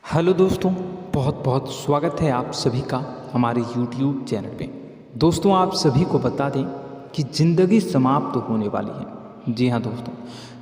Hello दोस्तों, बहुत बहुत स्वागत है आप सभी का हमारे YouTube चैनल पे। दोस्तों, आप सभी को बता दें कि ज़िंदगी समाप्त तो होने वाली है। जी हाँ दोस्तों,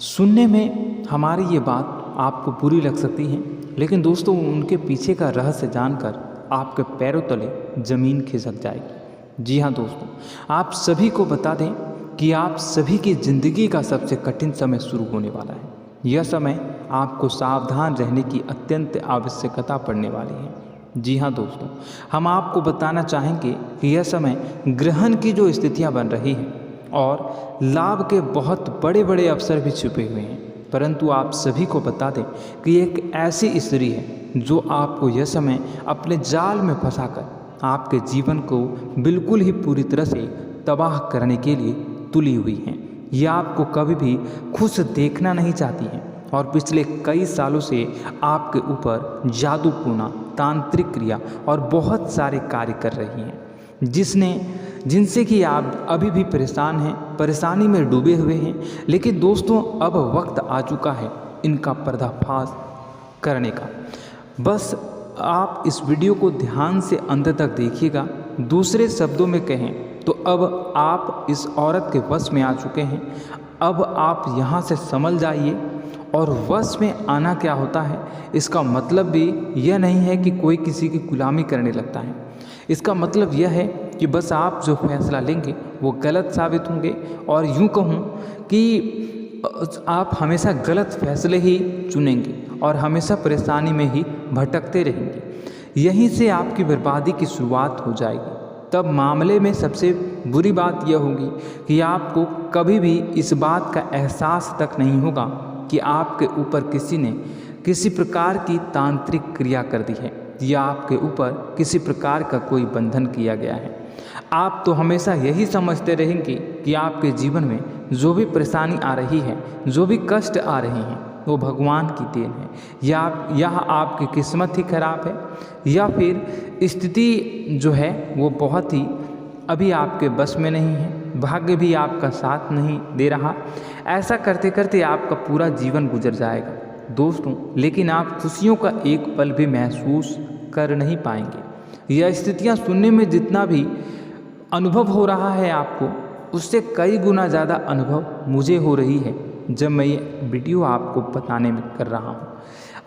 सुनने में हमारी ये बात आपको बुरी लग सकती है, लेकिन दोस्तों उनके पीछे का रहस्य जानकर आपके पैरों तले ज़मीन खिसक जाएगी। जी हाँ दोस्तों, आप सभी को बता दें कि आप सभी की ज़िंदगी का सबसे कठिन समय शुरू होने वाला है। यह समय आपको सावधान रहने की अत्यंत आवश्यकता पड़ने वाली है। जी हाँ दोस्तों, हम आपको बताना चाहेंगे कि यह समय ग्रहण की जो स्थितियाँ बन रही हैं और लाभ के बहुत बड़े बड़े अवसर भी छुपे हुए हैं, परंतु आप सभी को बता दें कि एक ऐसी स्त्री है जो आपको यह समय अपने जाल में फंसाकर आपके जीवन को बिल्कुल ही पूरी तरह से तबाह करने के लिए तुली हुई है। यह आपको कभी भी खुश देखना नहीं चाहती हैं और पिछले कई सालों से आपके ऊपर जादू टोना, तांत्रिक क्रिया और बहुत सारे कार्य कर रही हैं, जिनसे कि आप अभी भी परेशान हैं, परेशानी में डूबे हुए हैं। लेकिन दोस्तों, अब वक्त आ चुका है इनका पर्दाफाश करने का। बस आप इस वीडियो को ध्यान से अंत तक देखिएगा। दूसरे शब्दों में कहें तो अब आप इस औरत के वश में आ चुके हैं। अब आप यहाँ से संभल जाइए। और वश में आना क्या होता है, इसका मतलब भी यह नहीं है कि कोई किसी की गुलामी करने लगता है। इसका मतलब यह है कि बस आप जो फैसला लेंगे वो गलत साबित होंगे, और यूँ कहूँ कि आप हमेशा गलत फैसले ही चुनेंगे और हमेशा परेशानी में ही भटकते रहेंगे। यहीं से आपकी बर्बादी की शुरुआत हो जाएगी। तब मामले में सबसे बुरी बात यह होगी कि आपको कभी भी इस बात का एहसास तक नहीं होगा कि आपके ऊपर किसी ने किसी प्रकार की तांत्रिक क्रिया कर दी है या आपके ऊपर किसी प्रकार का कोई बंधन किया गया है। आप तो हमेशा यही समझते रहेंगे कि आपके जीवन में जो भी परेशानी आ रही है, जो भी कष्ट आ रहे हैं, वो भगवान की देन है, या आपकी किस्मत ही खराब है, या फिर स्थिति जो है वो बहुत ही अभी आपके बस में नहीं है, भाग्य भी आपका साथ नहीं दे रहा। ऐसा करते करते आपका पूरा जीवन गुजर जाएगा दोस्तों, लेकिन आप खुशियों का एक पल भी महसूस कर नहीं पाएंगे। यह स्थितियाँ सुनने में जितना भी अनुभव हो रहा है आपको, उससे कई गुना ज़्यादा अनुभव मुझे हो रही है जब मैं ये वीडियो आपको बताने में कर रहा हूँ।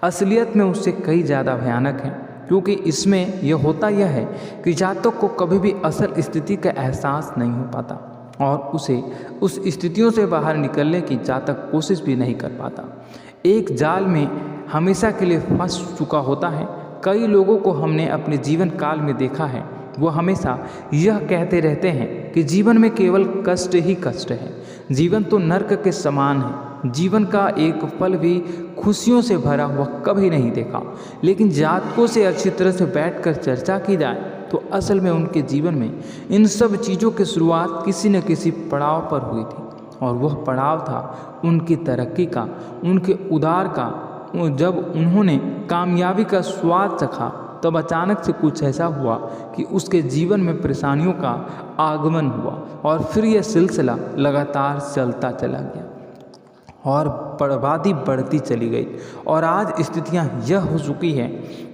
असलियत में उससे कई ज़्यादा भयानक है, क्योंकि इसमें यह होता यह है कि जातक को कभी भी असल स्थिति का एहसास नहीं हो पाता और उसे उस स्थितियों से बाहर निकलने की जातक कोशिश भी नहीं कर पाता। एक जाल में हमेशा के लिए फंस चुका होता है। कई लोगों को हमने अपने जीवन काल में देखा है, वो हमेशा यह कहते रहते हैं कि जीवन में केवल कष्ट ही कष्ट है, जीवन तो नर्क के समान है, जीवन का एक पल भी खुशियों से भरा हुआ कभी नहीं देखा। लेकिन जातकों से अच्छी तरह से बैठकर चर्चा की जाए तो असल में उनके जीवन में इन सब चीज़ों की शुरुआत किसी न किसी पड़ाव पर हुई थी, और वह पड़ाव था उनकी तरक्की का, उनके उदार का। जब उन्होंने कामयाबी का स्वाद चखा, तब अचानक से कुछ ऐसा हुआ कि उसके जीवन में परेशानियों का आगमन हुआ, और फिर यह सिलसिला लगातार चलता चला गया और बर्बादी बढ़ती चली गई। और आज स्थितियां यह हो चुकी है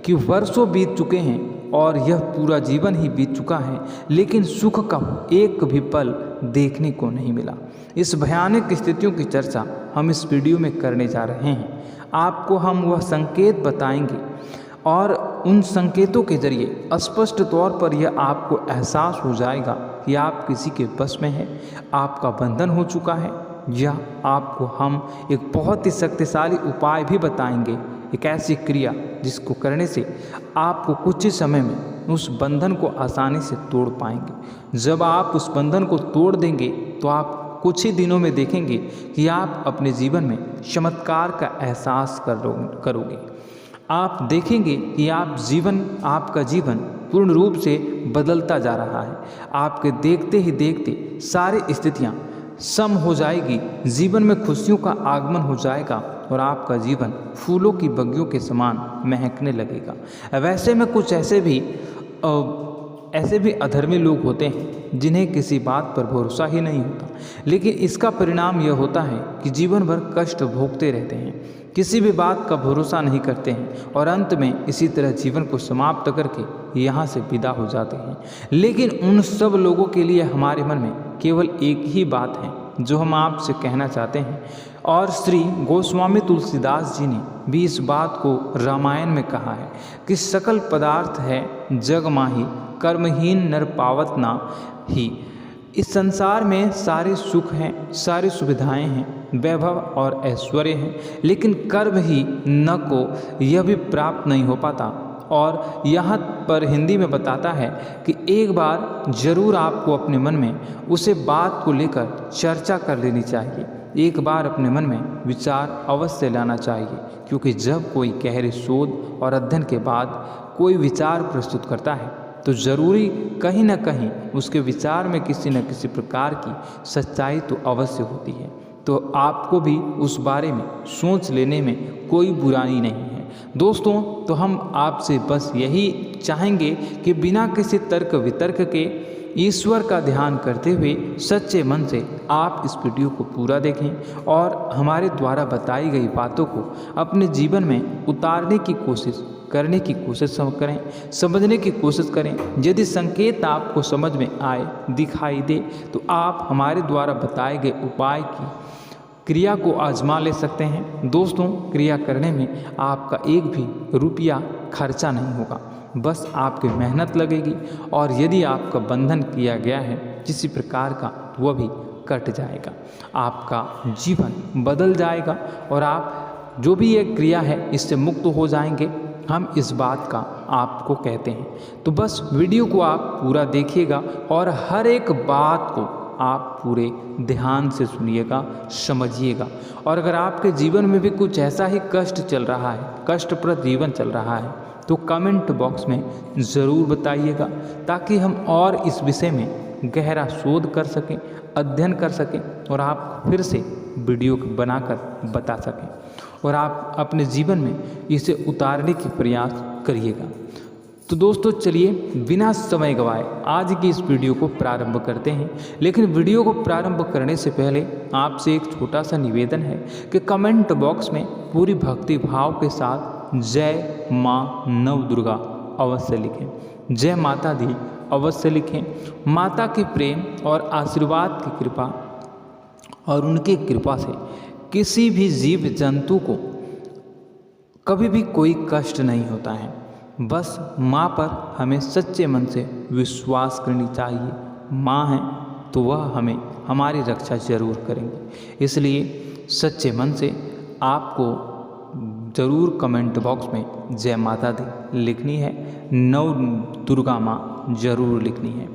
कि वर्षों बीत चुके हैं और यह पूरा जीवन ही बीत चुका है, लेकिन सुख का एक भी पल देखने को नहीं मिला। इस भयानक स्थितियों की चर्चा हम इस वीडियो में करने जा रहे हैं। आपको हम वह संकेत बताएंगे और उन संकेतों के जरिए स्पष्ट तौर पर यह आपको एहसास हो जाएगा कि आप किसी के बस में हैं, आपका बंधन हो चुका है, या आपको हम एक बहुत ही शक्तिशाली उपाय भी बताएंगे, एक ऐसी क्रिया जिसको करने से आपको कुछ ही समय में उस बंधन को आसानी से तोड़ पाएंगे। जब आप उस बंधन को तोड़ देंगे तो आप कुछ ही दिनों में देखेंगे कि आप अपने जीवन में चमत्कार का एहसास करोगे। आप देखेंगे कि आपका जीवन पूर्ण रूप से बदलता जा रहा है। आपके देखते ही देखते सारी स्थितियाँ सम हो जाएगी, जीवन में खुशियों का आगमन हो जाएगा और आपका जीवन फूलों की बगियों के समान महकने लगेगा। वैसे में कुछ ऐसे भी अधर्मी लोग होते हैं जिन्हें किसी बात पर भरोसा ही नहीं होता, लेकिन इसका परिणाम यह होता है कि जीवन भर कष्ट भोगते रहते हैं। किसी भी बात का भरोसा नहीं करते हैं और अंत में इसी तरह जीवन को समाप्त करके यहाँ से विदा हो जाते हैं। लेकिन उन सब लोगों के लिए हमारे मन में केवल एक ही बात है जो हम आपसे कहना चाहते हैं, और श्री गोस्वामी तुलसीदास जी ने भी इस बात को रामायण में कहा है कि सकल पदार्थ है जग माही, कर्महीन नर पावत ना ही। इस संसार में सारे सुख हैं, सारी सुविधाएं हैं, वैभव और ऐश्वर्य हैं, लेकिन कर्म ही न को यह भी प्राप्त नहीं हो पाता। और यहाँ पर हिंदी में बताता है कि एक बार जरूर आपको अपने मन में उसे बात को लेकर चर्चा कर लेनी चाहिए, एक बार अपने मन में विचार अवश्य लाना चाहिए, क्योंकि जब कोई गहरे शोध और अध्ययन के बाद कोई विचार प्रस्तुत करता है तो ज़रूरी कहीं ना कहीं उसके विचार में किसी न किसी प्रकार की सच्चाई तो अवश्य होती है। तो आपको भी उस बारे में सोच लेने में कोई बुराई नहीं है। दोस्तों, तो हम आपसे बस यही चाहेंगे कि बिना किसी तर्क वितर्क के ईश्वर का ध्यान करते हुए सच्चे मन से आप इस वीडियो को पूरा देखें और हमारे द्वारा बताई गई बातों को अपने जीवन में उतारने की कोशिश करने की कोशिश करें, समझने की कोशिश करें। यदि संकेत आपको समझ में आए, दिखाई दे, तो आप हमारे द्वारा बताए गए उपाय की क्रिया को आजमा ले सकते हैं। दोस्तों, क्रिया करने में आपका एक भी रुपया खर्चा नहीं होगा, बस आपकी मेहनत लगेगी, और यदि आपका बंधन किया गया है किसी प्रकार का, वह भी कट जाएगा, आपका जीवन बदल जाएगा और आप जो भी ये क्रिया है इससे मुक्त हो जाएंगे। हम इस बात का आपको कहते हैं। तो बस वीडियो को आप पूरा देखिएगा और हर एक बात को आप पूरे ध्यान से सुनिएगा, समझिएगा। और अगर आपके जीवन में भी कुछ ऐसा ही कष्ट चल रहा है, कष्टप्रद जीवन चल रहा है, तो कमेंट बॉक्स में ज़रूर बताइएगा, ताकि हम और इस विषय में गहरा शोध कर सकें, अध्ययन कर सकें और आप फिर से वीडियो बनाकर बता सकें और आप अपने जीवन में इसे उतारने की प्रयास करिएगा। तो दोस्तों, चलिए बिना समय गवाए आज की इस वीडियो को प्रारंभ करते हैं। लेकिन वीडियो को प्रारंभ करने से पहले आपसे एक छोटा सा निवेदन है कि कमेंट बॉक्स में पूरी भक्ति भाव के साथ जय माँ नव दुर्गा अवश्य लिखें, जय माता दी अवश्य लिखें। माता के प्रेम और आशीर्वाद की कृपा और उनकी कृपा से किसी भी जीव जंतु को कभी भी कोई कष्ट नहीं होता है। बस माँ पर हमें सच्चे मन से विश्वास करनी चाहिए। माँ है तो वह हमें हमारी रक्षा जरूर करेंगे। इसलिए सच्चे मन से आपको ज़रूर कमेंट बॉक्स में जय माता दी लिखनी है, नव दुर्गा माँ जरूर लिखनी है।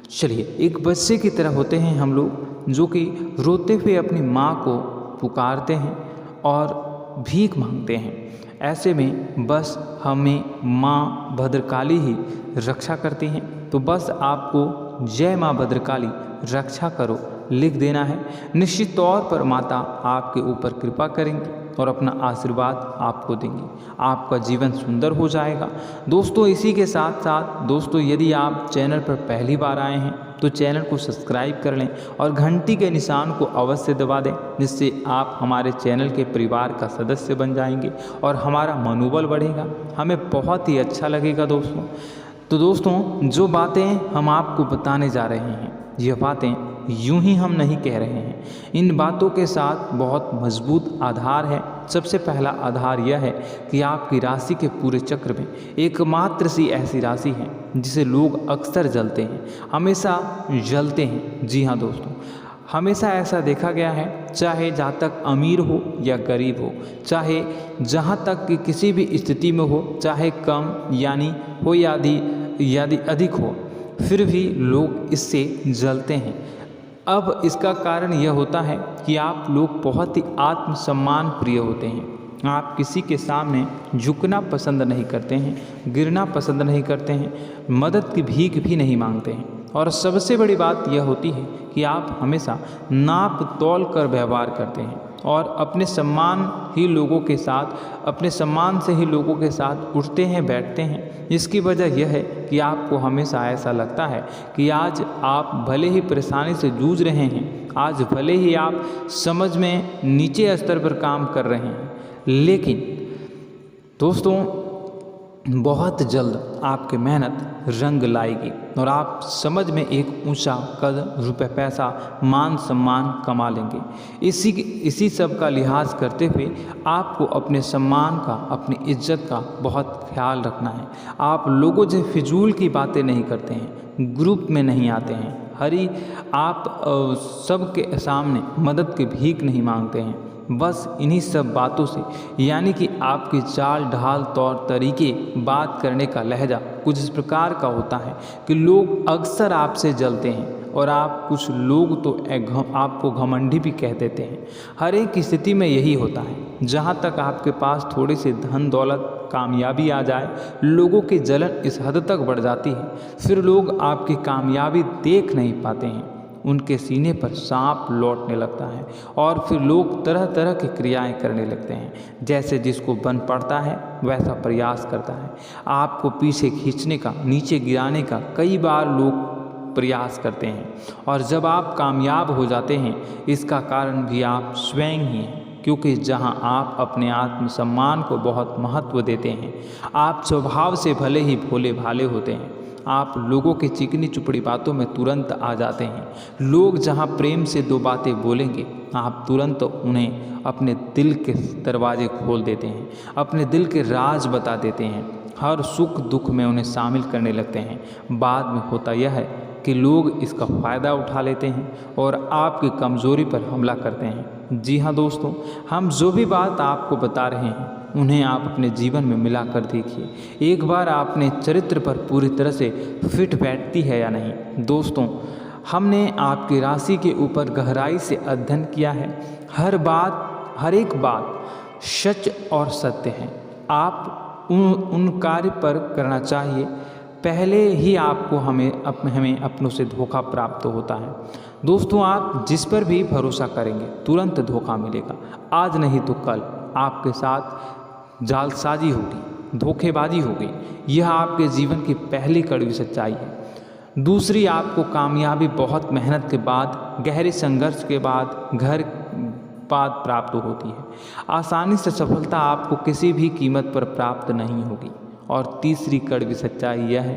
चलिए, एक बच्चे की तरह होते हैं हम लोग, जो कि रोते हुए अपनी माँ को पुकारते हैं और भीख मांगते हैं। ऐसे में बस हमें माँ भद्रकाली ही रक्षा करती हैं। तो बस आपको जय माँ भद्रकाली रक्षा करो लिख देना है। निश्चित तौर पर माता आपके ऊपर कृपा करेंगी और अपना आशीर्वाद आपको देंगी, आपका जीवन सुंदर हो जाएगा। दोस्तों, इसी के साथ साथ दोस्तों, यदि आप चैनल पर पहली बार आए हैं तो चैनल को सब्सक्राइब कर लें और घंटी के निशान को अवश्य दबा दें, जिससे आप हमारे चैनल के परिवार का सदस्य बन जाएंगे और हमारा मनोबल बढ़ेगा, हमें बहुत ही अच्छा लगेगा दोस्तों। तो दोस्तों, जो बातें हम आपको बताने जा रहे हैं, यह बातें यूं ही हम नहीं कह रहे हैं। इन बातों के साथ बहुत मजबूत आधार है। सबसे पहला आधार यह है कि आपकी राशि के पूरे चक्र में एकमात्र सी ऐसी राशि है जिसे लोग अक्सर जलते हैं, हमेशा जलते हैं। जी हाँ दोस्तों, हमेशा ऐसा देखा गया है, चाहे जहाँ तक अमीर हो या गरीब हो, चाहे जहाँ तक कि किसी भी स्थिति में हो, चाहे कम यानी हो या अधिक हो, फिर भी लोग इससे जलते हैं। अब इसका कारण यह होता है कि आप लोग बहुत ही आत्मसम्मान प्रिय होते हैं। आप किसी के सामने झुकना पसंद नहीं करते हैं, गिरना पसंद नहीं करते हैं, मदद की भीख भी नहीं मांगते हैं। और सबसे बड़ी बात यह होती है कि आप हमेशा नाप तौल कर व्यवहार करते हैं और अपने सम्मान से ही लोगों के साथ उठते हैं, बैठते हैं। इसकी वजह यह है कि आपको हमेशा ऐसा लगता है कि आज आप भले ही परेशानी से जूझ रहे हैं, आज भले ही आप समझ में नीचे स्तर पर काम कर रहे हैं, लेकिन दोस्तों बहुत जल्द आपकी मेहनत रंग लाएगी और आप समझ में एक ऊंचा कद, रुपए, पैसा, मान सम्मान कमा लेंगे। इसी सब का लिहाज करते हुए आपको अपने सम्मान का, अपनी इज्जत का बहुत ख्याल रखना है। आप लोगों से फिजूल की बातें नहीं करते हैं, ग्रुप में नहीं आते हैं, आप सबके सामने मदद की भीख नहीं मांगते हैं। बस इन्हीं सब बातों से, यानी कि आपकी चाल ढाल, तौर तरीके, बात करने का लहजा कुछ इस प्रकार का होता है कि लोग अक्सर आपसे जलते हैं और कुछ लोग तो आपको घमंडी भी कह देते हैं। हर एक स्थिति में यही होता है। जहाँ तक आपके पास थोड़ी सी धन दौलत, कामयाबी आ जाए, लोगों की जलन इस हद तक बढ़ जाती है, फिर लोग आपकी कामयाबी देख नहीं पाते हैं। उनके सीने पर सांप लौटने लगता है और फिर लोग तरह तरह की क्रियाएं करने लगते हैं। जैसे जिसको बन पड़ता है वैसा प्रयास करता है। आपको पीछे खींचने का, नीचे गिराने का कई बार लोग प्रयास करते हैं और जब आप कामयाब हो जाते हैं, इसका कारण भी आप स्वयं ही हैं। क्योंकि जहां आप अपने आत्मसम्मान को बहुत महत्व देते हैं, आप स्वभाव से भले ही भोले भाले होते हैं, आप लोगों की चिकनी चुपड़ी बातों में तुरंत आ जाते हैं। लोग जहां प्रेम से दो बातें बोलेंगे, आप तुरंत उन्हें अपने दिल के दरवाजे खोल देते हैं, अपने दिल के राज बता देते हैं, हर सुख दुख में उन्हें शामिल करने लगते हैं। बाद में होता यह है कि लोग इसका फ़ायदा उठा लेते हैं और आपकी कमज़ोरी पर हमला करते हैं। जी हाँ दोस्तों, हम जो भी बात आपको बता रहे हैं उन्हें आप अपने जीवन में मिला कर देखिए। एक बार आपने चरित्र पर पूरी तरह से फिट बैठती है या नहीं। दोस्तों, हमने आपकी राशि के ऊपर गहराई से अध्ययन किया है। हर एक बात सच और सत्य है। आप उन कार्य पर करना चाहिए, पहले ही आपको हमें अपनों से धोखा प्राप्त होता है। दोस्तों, आप जिस पर भी भरोसा करेंगे तुरंत धोखा मिलेगा। आज नहीं तो कल आपके साथ जालसाजी होगी, धोखेबाजी होगी। यह आपके जीवन की पहली कड़वी सच्चाई है। दूसरी, आपको कामयाबी बहुत मेहनत के बाद, गहरे संघर्ष के बाद प्राप्त होती है। आसानी से सफलता आपको किसी भी कीमत पर प्राप्त नहीं होगी। और तीसरी कड़वी सच्चाई यह है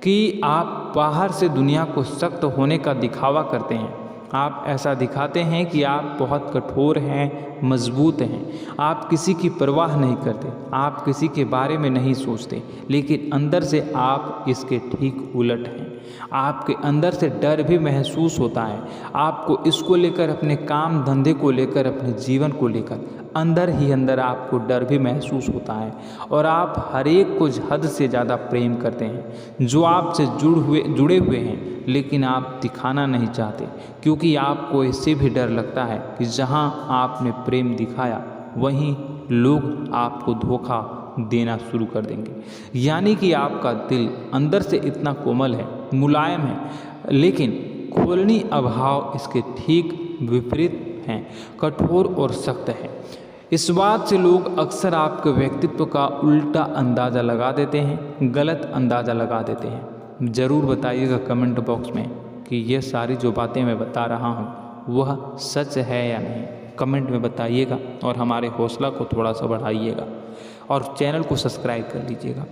कि आप बाहर से दुनिया को सख्त होने का दिखावा करते हैं। आप ऐसा दिखाते हैं कि आप बहुत कठोर हैं, मजबूत हैं। आप किसी की परवाह नहीं करते, आप किसी के बारे में नहीं सोचते, लेकिन अंदर से आप इसके ठीक उलट हैं। आपके अंदर से डर भी महसूस होता है। आपको इसको लेकर, अपने काम धंधे को लेकर, अपने जीवन को लेकर अंदर ही अंदर आपको डर भी महसूस होता है और आप हर एक को हद से ज़्यादा प्रेम करते हैं, जो आपसे जुड़े हुए हैं, लेकिन आप दिखाना नहीं चाहते, क्योंकि आपको इससे भी डर लगता है कि जहां आपने प्रेम दिखाया वहीं लोग आपको धोखा देना शुरू कर देंगे। यानी कि आपका दिल अंदर से इतना कोमल है, मुलायम है, लेकिन खोलनी अभाव इसके ठीक विपरीत हैं, कठोर और सख्त है। इस बात से लोग अक्सर आपके व्यक्तित्व का उल्टा अंदाज़ा लगा देते हैं, गलत अंदाज़ा लगा देते हैं। ज़रूर बताइएगा कमेंट बॉक्स में कि ये सारी जो बातें मैं बता रहा हूँ वह सच है या नहीं। कमेंट में बताइएगा और हमारे हौसला को थोड़ा सा बढ़ाइएगा और चैनल को सब्सक्राइब कर लीजिएगा।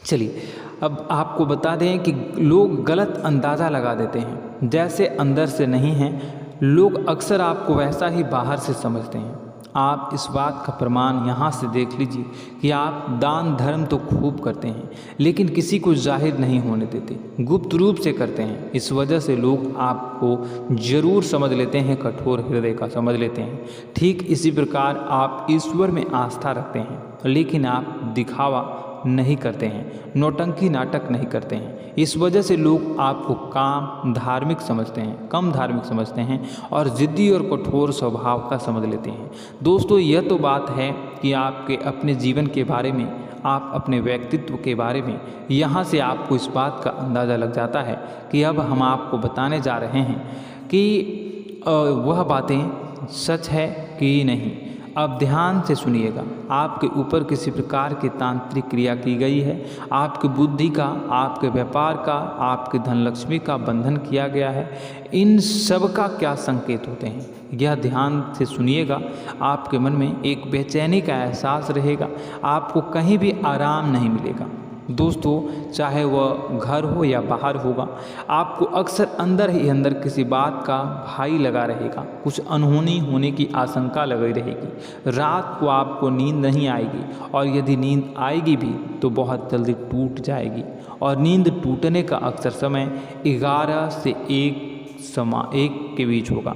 चलिए, अब आपको बता दें कि लोग गलत अंदाज़ा लगा देते हैं। जैसे अंदर से नहीं हैं, लोग अक्सर आपको वैसा ही बाहर से समझते हैं। आप इस बात का प्रमाण यहाँ से देख लीजिए कि आप दान धर्म तो खूब करते हैं, लेकिन किसी को जाहिर नहीं होने देते, गुप्त रूप से करते हैं। इस वजह से लोग आपको ज़रूर समझ लेते हैं, कठोर हृदय का समझ लेते हैं। ठीक इसी प्रकार आप ईश्वर में आस्था रखते हैं, लेकिन आप दिखावा नहीं करते हैं, नौटंकी नाटक नहीं करते हैं। इस वजह से लोग आपको कम धार्मिक समझते हैं और ज़िद्दी और कठोर स्वभाव का समझ लेते हैं। दोस्तों, यह तो बात है कि आपके अपने जीवन के बारे में, आप अपने व्यक्तित्व के बारे में, यहाँ से आपको इस बात का अंदाज़ा लग जाता है कि अब हम आपको बताने जा रहे हैं कि वह बातें सच है कि नहीं। अब ध्यान से सुनिएगा। आपके ऊपर किसी प्रकार की तांत्रिक क्रिया की गई है, आपकी बुद्धि का, आपके व्यापार का, आपके धनलक्ष्मी का बंधन किया गया है। इन सब का क्या संकेत होते हैं, यह ध्यान से सुनिएगा। आपके मन में एक बेचैनी का एहसास रहेगा, आपको कहीं भी आराम नहीं मिलेगा। दोस्तों, चाहे वह घर हो या बाहर होगा, आपको अक्सर अंदर ही अंदर किसी बात का भय लगा रहेगा, कुछ अनहोनी होने की आशंका लगी रहेगी। रात को आपको नींद नहीं आएगी, और यदि नींद आएगी भी तो बहुत जल्दी टूट जाएगी, और नींद टूटने का अक्सर समय 11 से 1 के बीच होगा।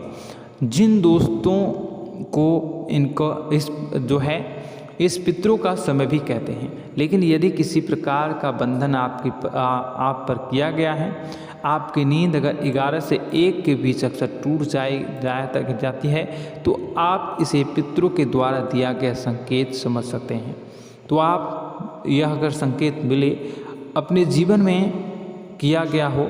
जिन दोस्तों को इनको इस पितरों का समय भी कहते हैं। लेकिन यदि किसी प्रकार का बंधन आप पर किया गया है, आपकी नींद अगर 11 से 1 के बीच अक्सर टूट जाती है, तो आप इसे पितरों के द्वारा दिया गया संकेत समझ सकते हैं। तो आप यह अगर संकेत मिले अपने जीवन में किया गया हो,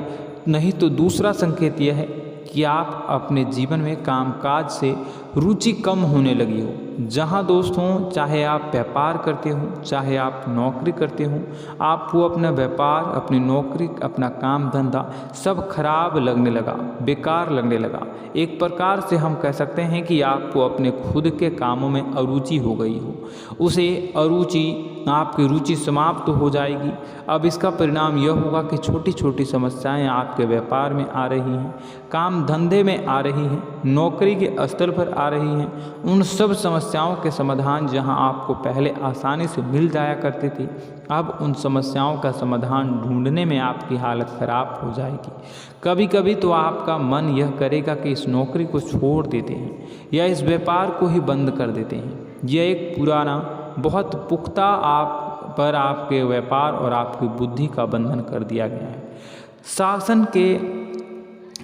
नहीं तो दूसरा संकेत यह है कि आप अपने जीवन में कामकाज से रुचि कम होने लगी हो। जहाँ दोस्तों, चाहे आप व्यापार करते हो, चाहे आप नौकरी करते हो, आपको अपना व्यापार, अपनी नौकरी, अपना काम धंधा सब खराब लगने लगा, बेकार लगने लगा। एक प्रकार से हम कह सकते हैं कि आपको अपने खुद के कामों में अरुचि हो गई हो। उसे अरुचि, आपकी रुचि समाप्त हो जाएगी। अब इसका परिणाम यह होगा कि छोटी छोटी समस्याएं आपके व्यापार में आ रही हैं, काम धंधे में आ रही हैं, नौकरी के स्तर पर आ रही हैं। उन सब समस्याओं के समाधान जहां आपको पहले आसानी से मिल जाया करते थे, अब उन समस्याओं का समाधान ढूंढने में आपकी हालत खराब हो जाएगी। कभी कभी तो आपका मन यह करेगा कि इस नौकरी को छोड़ देते हैं या इस व्यापार को ही बंद कर देते हैं। यह एक पुराना, बहुत पुख्ता आपके व्यापार और आपकी बुद्धि का बंधन कर दिया गया है। शासन के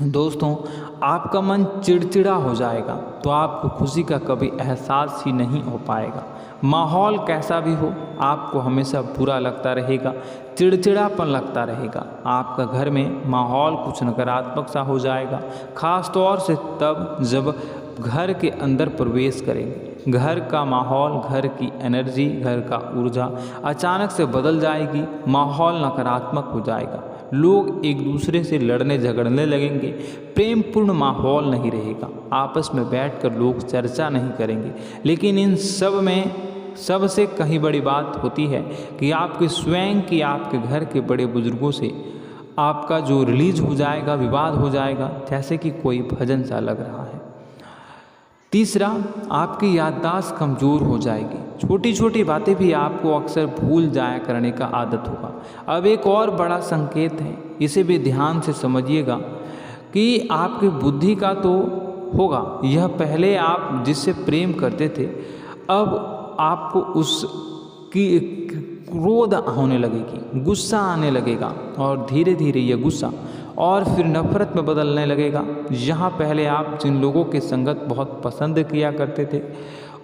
दोस्तों, आपका मन चिड़चिड़ा हो जाएगा, तो आपको खुशी का कभी एहसास ही नहीं हो पाएगा। माहौल कैसा भी हो, आपको हमेशा बुरा लगता रहेगा, चिड़चिड़ापन लगता रहेगा। आपका घर में माहौल कुछ नकारात्मक सा हो जाएगा, खास तौर से तब जब घर के अंदर प्रवेश करेंगे। घर का माहौल, घर की एनर्जी, घर का ऊर्जा अचानक से बदल जाएगी, माहौल नकारात्मक हो जाएगा। लोग एक दूसरे से लड़ने झगड़ने लगेंगे, प्रेमपूर्ण माहौल नहीं रहेगा, आपस में बैठकर लोग चर्चा नहीं करेंगे। लेकिन इन सब में सबसे कहीं बड़ी बात होती है कि आपके स्वयं की, आपके घर के बड़े बुजुर्गों से आपका जो रिलीज हो जाएगा, विवाद हो जाएगा, जैसे कि कोई भजन सा लग रहा है। तीसरा, आपकी याददाश्त कमज़ोर हो जाएगी, छोटी छोटी बातें भी आपको अक्सर भूल जाया करने का आदत होगा। अब एक और बड़ा संकेत है, इसे भी ध्यान से समझिएगा कि आपकी बुद्धि का तो होगा, यह पहले आप जिससे प्रेम करते थे, अब आपको उसकी क्रोध होने लगेगी, गुस्सा आने लगेगा, और धीरे धीरे यह गुस्सा और फिर नफरत में बदलने लगेगा। यहाँ पहले आप जिन लोगों की संगत बहुत पसंद किया करते थे,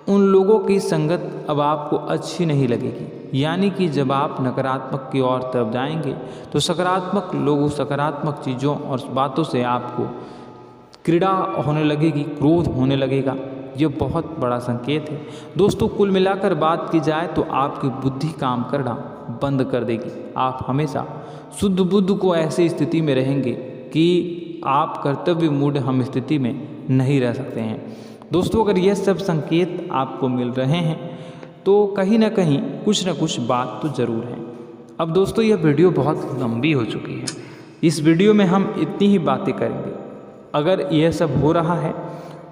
उन लोगों की संगत अब आपको अच्छी नहीं लगेगी। यानी कि जब आप नकारात्मक की ओर तरफ जाएंगे, तो सकारात्मक लोगों, सकारात्मक चीज़ों और बातों से आपको क्रीड़ा होने लगेगी, क्रोध होने लगेगा। ये बहुत बड़ा संकेत है दोस्तों। कुल मिलाकर बात की जाए तो आपकी बुद्धि काम करना बंद कर देगी। आप हमेशा शुद्ध बुद्ध को ऐसी स्थिति में रहेंगे कि आप कर्तव्य मूढ़ हम स्थिति में नहीं रह सकते हैं। दोस्तों, अगर यह सब संकेत आपको मिल रहे हैं तो कहीं ना कहीं कुछ ना कुछ बात तो ज़रूर है। अब दोस्तों, यह वीडियो बहुत लंबी हो चुकी है, इस वीडियो में हम इतनी ही बातें करेंगे। अगर यह सब हो रहा है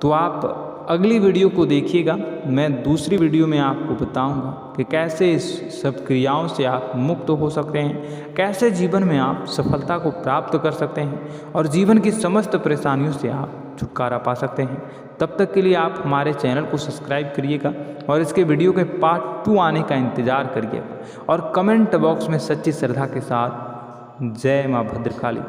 तो आप अगली वीडियो को देखिएगा। मैं दूसरी वीडियो में आपको बताऊंगा कि कैसे इस सब क्रियाओं से आप मुक्त हो सकते हैं, कैसे जीवन में आप सफलता को प्राप्त कर सकते हैं और जीवन की समस्त परेशानियों से आप छुटकारा पा सकते हैं। तब तक के लिए आप हमारे चैनल को सब्सक्राइब करिएगा और इसके वीडियो के पार्ट 2 आने का इंतज़ार करिएगा। और कमेंट बॉक्स में सच्ची श्रद्धा के साथ जय माँ भद्रकाली,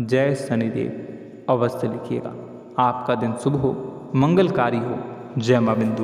जय शनिदेव अवश्य लिखिएगा। आपका दिन शुभ हो, मंगलकारी हो। जय माँ बिंदु।